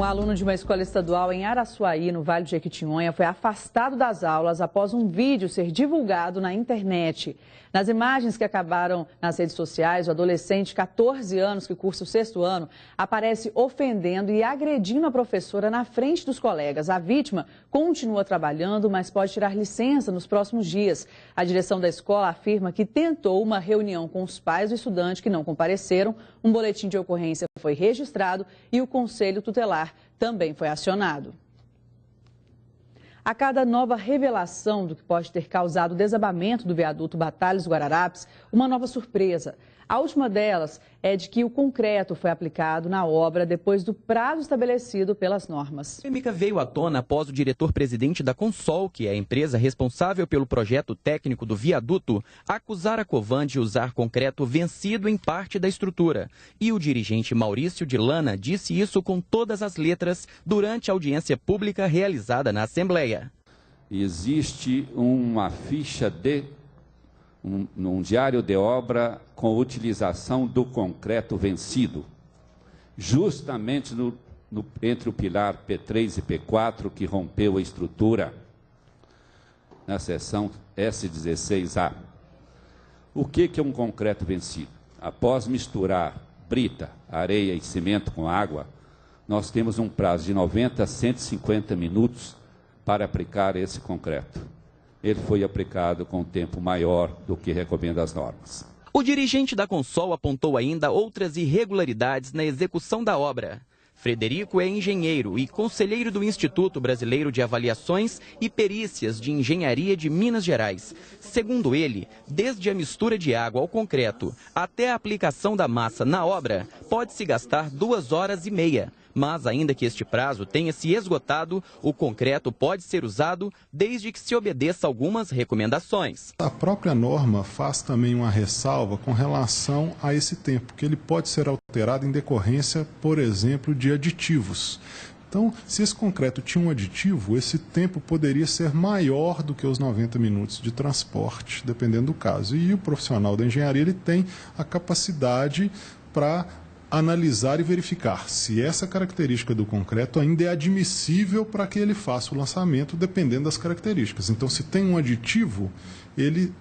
Um aluno de uma escola estadual em Araçuaí, no Vale do Jequitinhonha, foi afastado das aulas após um vídeo ser divulgado na internet. Nas imagens que acabaram nas redes sociais, o adolescente de 14 anos, que cursa o 6º ano, aparece ofendendo e agredindo a professora na frente dos colegas. A vítima continua trabalhando, mas pode tirar licença nos próximos dias. A direção da escola afirma que tentou uma reunião com os pais do estudante que não compareceram. Um boletim de ocorrência foi registrado e o Conselho Tutelar também foi acionado. A cada nova revelação do que pode ter causado o desabamento do viaduto Batalha dos Guararapes, uma nova surpresa. A última delas é de que o concreto foi aplicado na obra depois do prazo estabelecido pelas normas. A polêmica veio à tona após o diretor-presidente da Consol, que é a empresa responsável pelo projeto técnico do viaduto, acusar a Covan de usar concreto vencido em parte da estrutura. E o dirigente Maurício de Lana disse isso com todas as letras durante a audiência pública realizada na Assembleia. Existe uma ficha num diário de obra com utilização do concreto vencido, justamente entre o pilar P3 e P4, que rompeu a estrutura na seção S16A. O que é um concreto vencido? Após misturar brita, areia e cimento com água, nós temos um prazo de 90 a 150 minutos para aplicar esse concreto. Ele foi aplicado com um tempo maior do que recomenda as normas. O dirigente da Consol apontou ainda outras irregularidades na execução da obra. Frederico é engenheiro e conselheiro do Instituto Brasileiro de Avaliações e Perícias de Engenharia de Minas Gerais. Segundo ele, desde a mistura de água ao concreto até a aplicação da massa na obra, pode-se gastar 2 horas e meia. Mas, ainda que este prazo tenha se esgotado, o concreto pode ser usado desde que se obedeça algumas recomendações. A própria norma faz também uma ressalva com relação a esse tempo, que ele pode ser alterado em decorrência, por exemplo, de aditivos. Então, se esse concreto tinha um aditivo, esse tempo poderia ser maior do que os 90 minutos de transporte, dependendo do caso. E o profissional da engenharia ele tem a capacidade para analisar e verificar se essa característica do concreto ainda é admissível para que ele faça o lançamento, dependendo das características. Então, se tem um aditivo, ele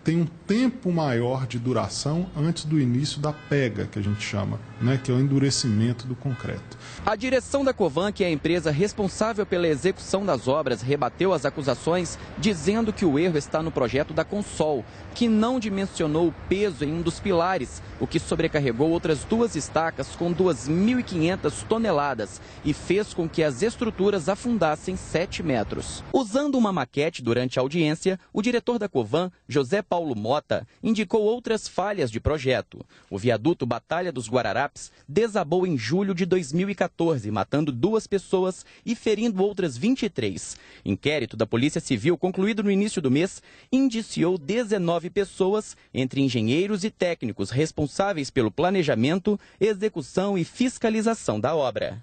tem um tempo maior de duração antes do início da pega, que a gente chama, né, que é o endurecimento do concreto. A direção da Covan, que é a empresa responsável pela execução das obras, rebateu as acusações, dizendo que o erro está no projeto da Consol, que não dimensionou o peso em um dos pilares, o que sobrecarregou outras 2 estacas com 2.500 toneladas e fez com que as estruturas afundassem 7 metros. Usando uma maquete durante a audiência, o diretor da Covan, José Paulo Mota, indicou outras falhas de projeto. O viaduto Batalha dos Guararapes desabou em julho de 2014, matando 2 pessoas e ferindo outras 23. Inquérito da Polícia Civil, concluído no início do mês, indiciou 19 pessoas, entre engenheiros e técnicos responsáveis pelo planejamento, execução e fiscalização da obra.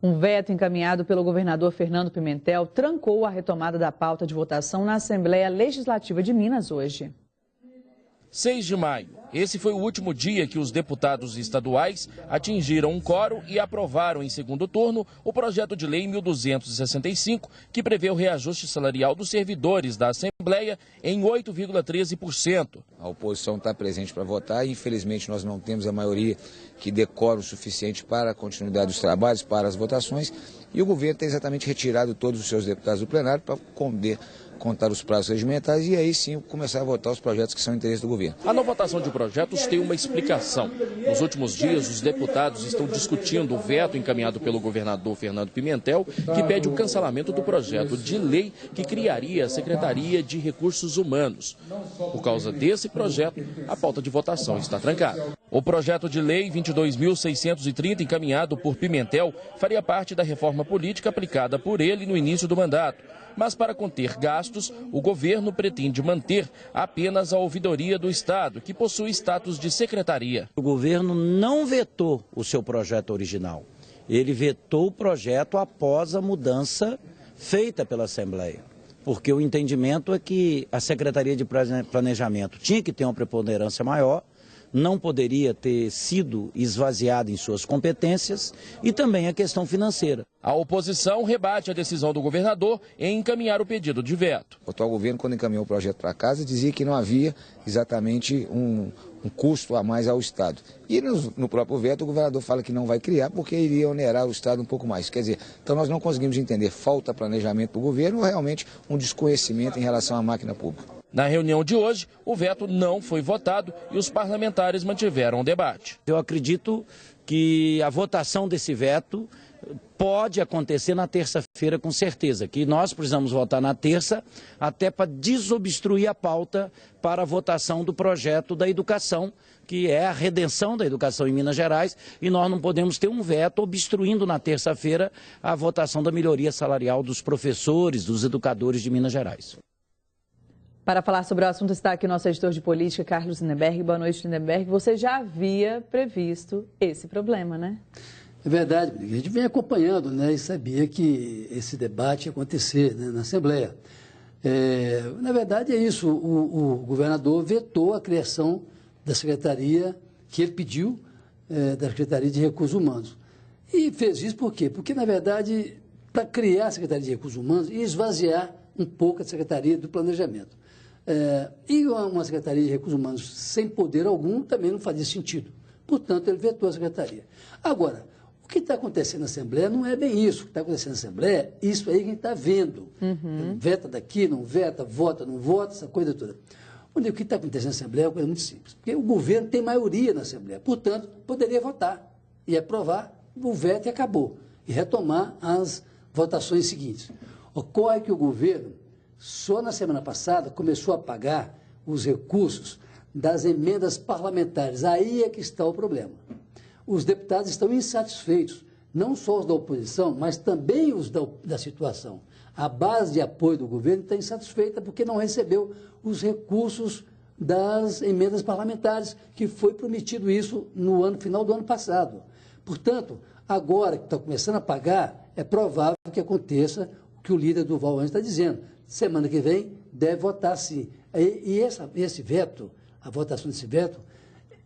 Um veto encaminhado pelo governador Fernando Pimentel trancou a retomada da pauta de votação na Assembleia Legislativa de Minas hoje. 6 de maio. Esse foi o último dia que os deputados estaduais atingiram um quórum e aprovaram em segundo turno o projeto de lei 1265, que prevê o reajuste salarial dos servidores da Assembleia em 8,13%. A oposição está presente para votar e, infelizmente, nós não temos a maioria que decora o suficiente para a continuidade dos trabalhos, para as votações, e o governo tem exatamente retirado todos os seus deputados do plenário para poder contar os prazos regimentais e aí sim começar a votar os projetos que são interesse do governo. A não votação de projetos tem uma explicação. Nos últimos dias, os deputados estão discutindo o veto encaminhado pelo governador Fernando Pimentel, que pede o cancelamento do projeto de lei que criaria a Secretaria de Recursos Humanos. Por causa desse projeto, a pauta de votação está trancada. O projeto de lei 22.630, encaminhado por Pimentel, faria parte da reforma política aplicada por ele no início do mandato. Mas para conter gastos, o governo pretende manter apenas a ouvidoria do Estado, que possui status de secretaria. O governo não vetou o seu projeto original. Ele vetou o projeto após a mudança feita pela Assembleia. Porque o entendimento é que a Secretaria de Planejamento tinha que ter uma preponderância maior não poderia ter sido esvaziada em suas competências e também a questão financeira. A oposição rebate a decisão do governador em encaminhar o pedido de veto. O atual governo, quando encaminhou o projeto para casa, dizia que não havia exatamente um custo a mais ao Estado. E no próprio veto o governador fala que não vai criar porque iria onerar o Estado um pouco mais. Quer dizer, então nós não conseguimos entender falta planejamento do governo ou realmente um desconhecimento em relação à máquina pública. Na reunião de hoje, o veto não foi votado e os parlamentares mantiveram o debate. Eu acredito que a votação desse veto pode acontecer na terça-feira com certeza, que nós precisamos votar na terça até para desobstruir a pauta para a votação do projeto da educação, que é a redenção da educação em Minas Gerais, e nós não podemos ter um veto obstruindo na terça-feira a votação da melhoria salarial dos professores, dos educadores de Minas Gerais. Para falar sobre o assunto está aqui o nosso editor de política, Carlos Lindenberg. Boa noite, Lindenberg. Você já havia previsto esse problema, né? É verdade, a gente vem acompanhando, né, e sabia que esse debate ia acontecer, né, na Assembleia. Na verdade é isso, o governador vetou a criação da secretaria que ele pediu, da Secretaria de Recursos Humanos. E fez isso por quê? Porque, na verdade, para criar a Secretaria de Recursos Humanos e esvaziar um pouco a Secretaria do Planejamento. E uma Secretaria de Recursos Humanos sem poder algum também não fazia sentido. Portanto, ele vetou a Secretaria. Agora, o que está acontecendo na Assembleia não é bem isso. O que está acontecendo na Assembleia é isso aí que a gente está vendo. Veta daqui, não veta, vota, não vota, essa coisa toda. O que está acontecendo na Assembleia é uma coisa muito simples. Porque o governo tem maioria na Assembleia. Portanto, poderia votar e aprovar o veto e acabou. E retomar as votações seguintes. Ocorre que o governo, só na semana passada, começou a pagar os recursos das emendas parlamentares. Aí é que está o problema. Os deputados estão insatisfeitos, não só os da oposição, mas também os da situação. A base de apoio do governo está insatisfeita porque não recebeu os recursos das emendas parlamentares, que foi prometido isso no final do ano passado. Portanto, agora que está começando a pagar, é provável que aconteça o que o líder Durval Anjos está dizendo. Semana que vem deve votar sim. Esse veto, a votação desse veto,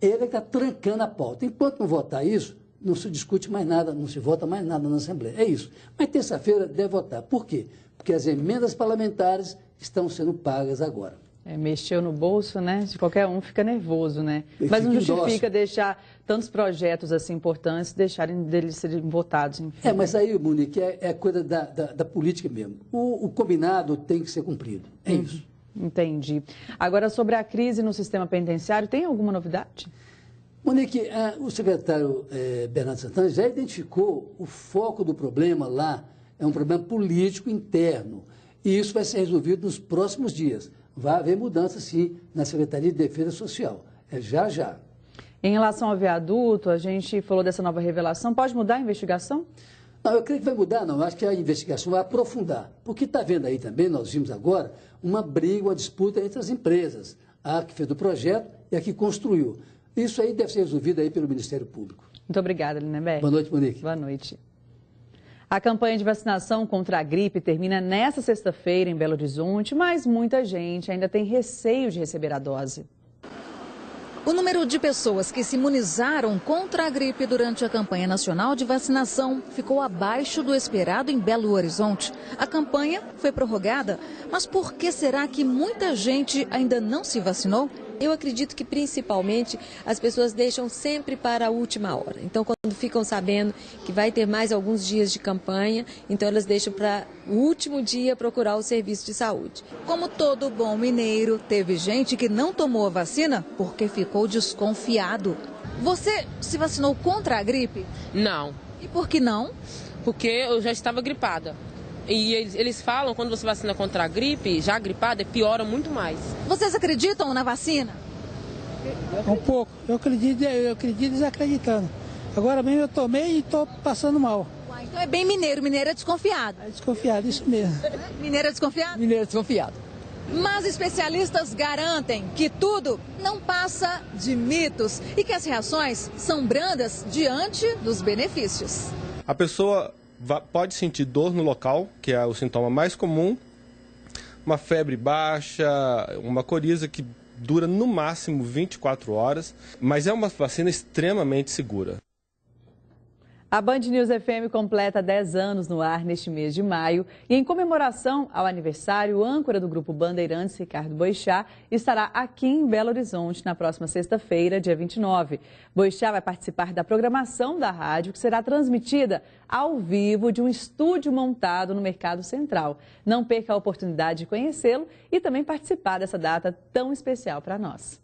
ele está trancando a pauta. Enquanto não votar isso, não se discute mais nada, não se vota mais nada na Assembleia. É isso. Mas terça-feira deve votar. Por quê? Porque as emendas parlamentares estão sendo pagas agora. Mexeu no bolso, né? De qualquer um fica nervoso, né? Mas não justifica deixar tantos projetos assim importantes, deixarem deles serem votados, enfim. Mas aí, Monique, é coisa da política mesmo. O combinado tem que ser cumprido. É isso. Entendi. Agora, sobre a crise no sistema penitenciário, tem alguma novidade? Monique, o secretário Bernardo Santana já identificou o foco do problema lá, é um problema político interno. E isso vai ser resolvido nos próximos dias. Vai haver mudança, sim, na Secretaria de Defesa Social. Já. Em relação ao viaduto, a gente falou dessa nova revelação. Pode mudar a investigação? Não, eu creio que vai mudar, não. Eu acho que a investigação vai aprofundar. Porque está vendo aí também, nós vimos agora, uma briga, uma disputa entre as empresas. A que fez o projeto e a que construiu. Isso aí deve ser resolvido aí pelo Ministério Público. Muito obrigada, Lindenberg. Boa noite, Monique. Boa noite. A campanha de vacinação contra a gripe termina nesta sexta-feira em Belo Horizonte, mas muita gente ainda tem receio de receber a dose. O número de pessoas que se imunizaram contra a gripe durante a campanha nacional de vacinação ficou abaixo do esperado em Belo Horizonte. A campanha foi prorrogada, mas por que será que muita gente ainda não se vacinou? Eu acredito que principalmente as pessoas deixam sempre para a última hora. Então, quando ficam sabendo que vai ter mais alguns dias de campanha, então elas deixam para o último dia procurar o serviço de saúde. Como todo bom mineiro, teve gente que não tomou a vacina porque ficou desconfiado. Você se vacinou contra a gripe? Não. E por que não? Porque eu já estava gripada. E eles falam, quando você vacina contra a gripe, já gripada, piora muito mais. Vocês acreditam na vacina? Um pouco. Eu acredito desacreditando. Agora mesmo eu tomei e estou passando mal. Então é bem mineiro. Mineiro é desconfiado. É desconfiado, isso mesmo. Mineiro é desconfiado? Mineiro é desconfiado. Mas especialistas garantem que tudo não passa de mitos e que as reações são brandas diante dos benefícios. A pessoa pode sentir dor no local, que é o sintoma mais comum, uma febre baixa, uma coriza que dura no máximo 24 horas, mas é uma vacina extremamente segura. A Band News FM completa 10 anos no ar neste mês de maio e em comemoração ao aniversário, o âncora do Grupo Bandeirantes, Ricardo Boixá, estará aqui em Belo Horizonte na próxima sexta-feira, dia 29. Boixá vai participar da programação da rádio, que será transmitida ao vivo de um estúdio montado no Mercado Central. Não perca a oportunidade de conhecê-lo e também participar dessa data tão especial para nós.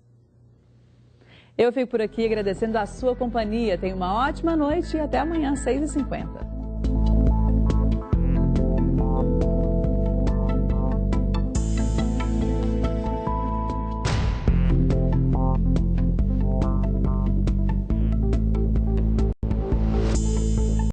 Eu fico por aqui agradecendo a sua companhia. Tenha uma ótima noite e até amanhã, às 6h50.